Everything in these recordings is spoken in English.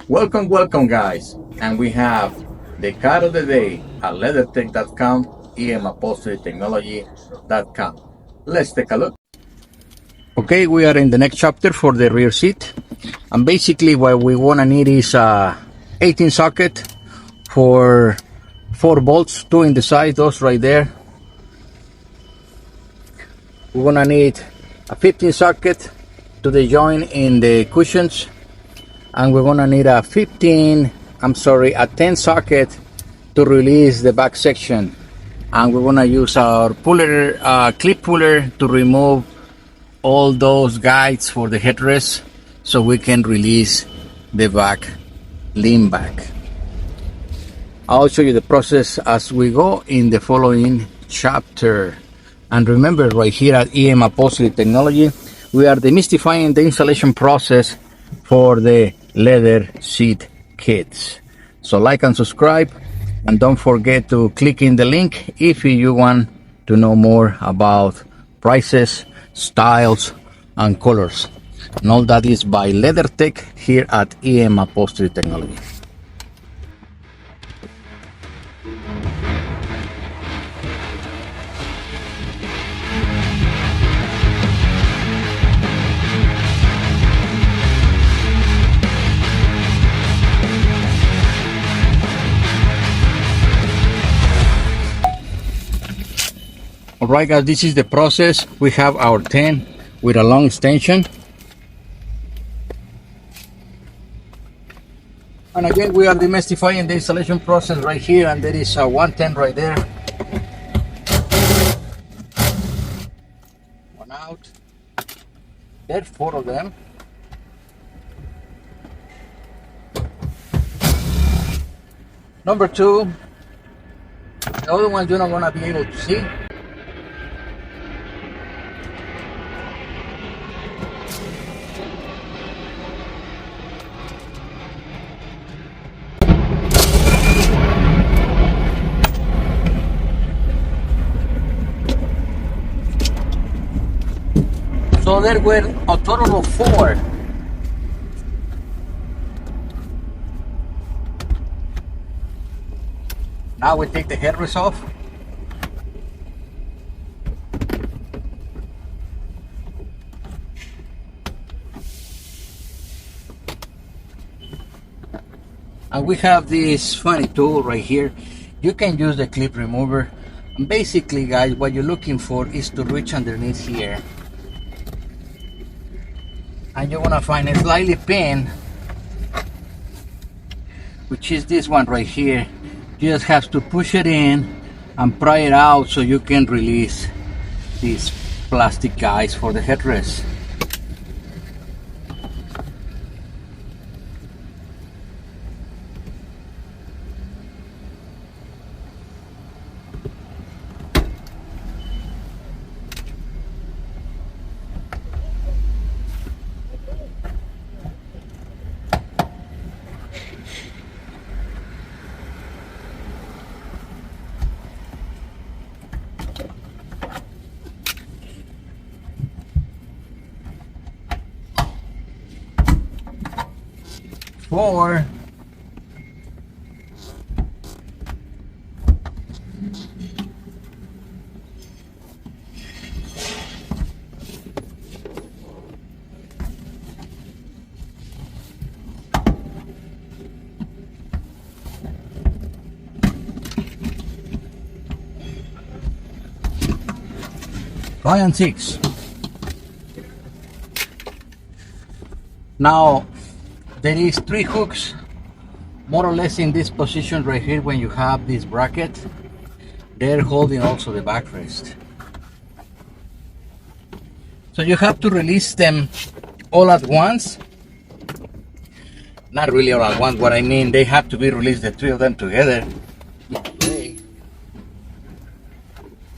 Welcome, guys. And we have the card of the day at LeatherTeck.com, unplugging. Let's take a look. Okay, we are in the next chapter for the rear seat. And basically what we want to need is a 18 socket for 4 bolts, 2 in the side, those right there. We're going to need a 15 socket to the joint in the cushions. And we're gonna need a 10 socket to release the back section, and we're gonna use our puller, clip puller, to remove all those guides for the headrest so we can release the back lean back. I'll show you the process as we go in the following chapter. And remember, right here at EM Upholstery Technology, we are demystifying the installation process for the leather seat kits. So like and subscribe, and don't forget to click in the link if you want to know more about prices, styles, and colors. And all that is by LeatherTeck here at EM Upholstery Technology. Alright guys, this is the process. We have our 10 with a long extension. And again, we are demystifying the installation process right here, and there is a 110 right there. One out. There's 4 of them. Number 2. The other ones you're not going to be able to see. So there were a total of 4. Now we take the headrest off. And we have this funny tool right here. You can use the clip remover. And basically, guys, what you're looking for is to reach underneath here. And you're gonna find a slightly pin, which is this one right here. You just have to push it in and pry it out so you can release these plastic guys for the headrest. Four. Five and 6. Now there is 3 hooks more or less in this position right here. When you have this bracket, they're holding also the backrest. So you have to release them all at once. Not really all at once, what I mean, they have to be released, the 3 of them together.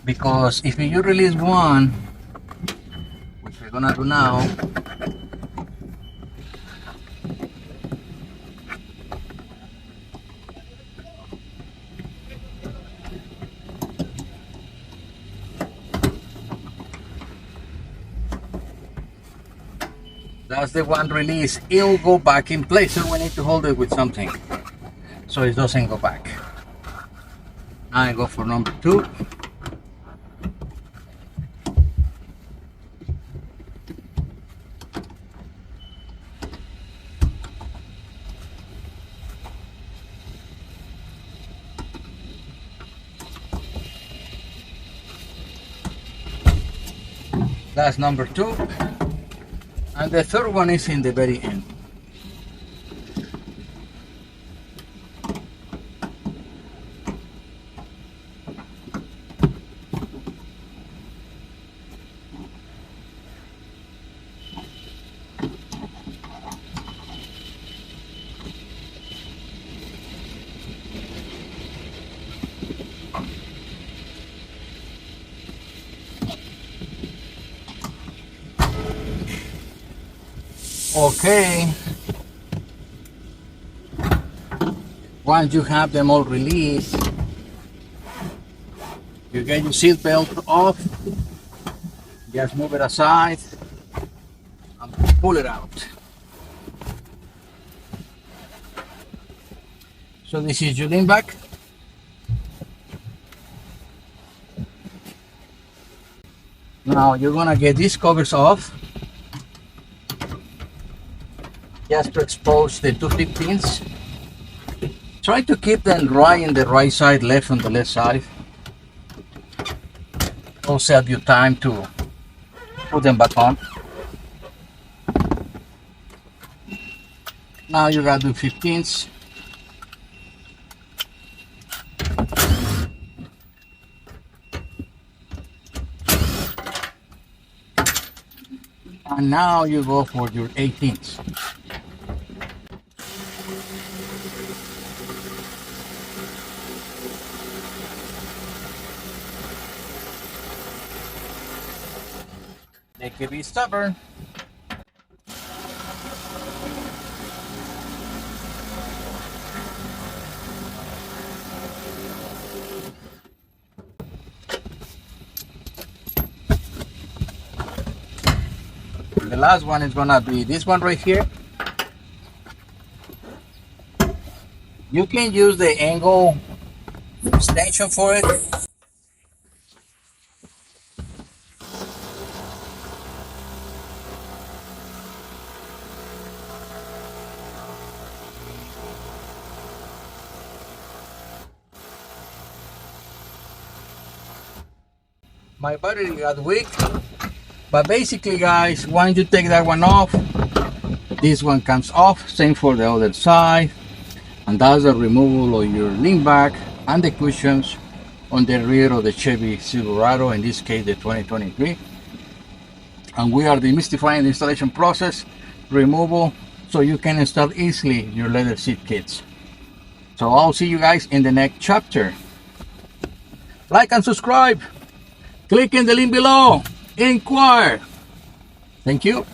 Because if you release one, which we're gonna do now, That's the one release. It will go back in place, so we need to hold it with something so it doesn't go back. Now I go for number 2. That's number 2. And the third one is in the very end. Okay, once you have them all released, you get your seat belt off, just move it aside and pull it out. So this is your lean back. Now you're gonna get these covers off, just to expose the 2 15s. Try to keep them right in the right side, left on the left side. It'll save you time to put them back on. Now you got the 15s. And now you go for your 18s. They can be stubborn. The last one is gonna be this one right here. You can use the angle extension for it. My battery got weak, but basically guys, once you take that one off, this one comes off. Same for the other side, and that's the removal of your lean back and the cushions on the rear of the Chevy Silverado, in this case the 2023. And we are demystifying the installation process, removal, so you can install easily your leather seat kits. So I'll see you guys in the next chapter. Like and subscribe. Click in the link below. Inquire. Thank you.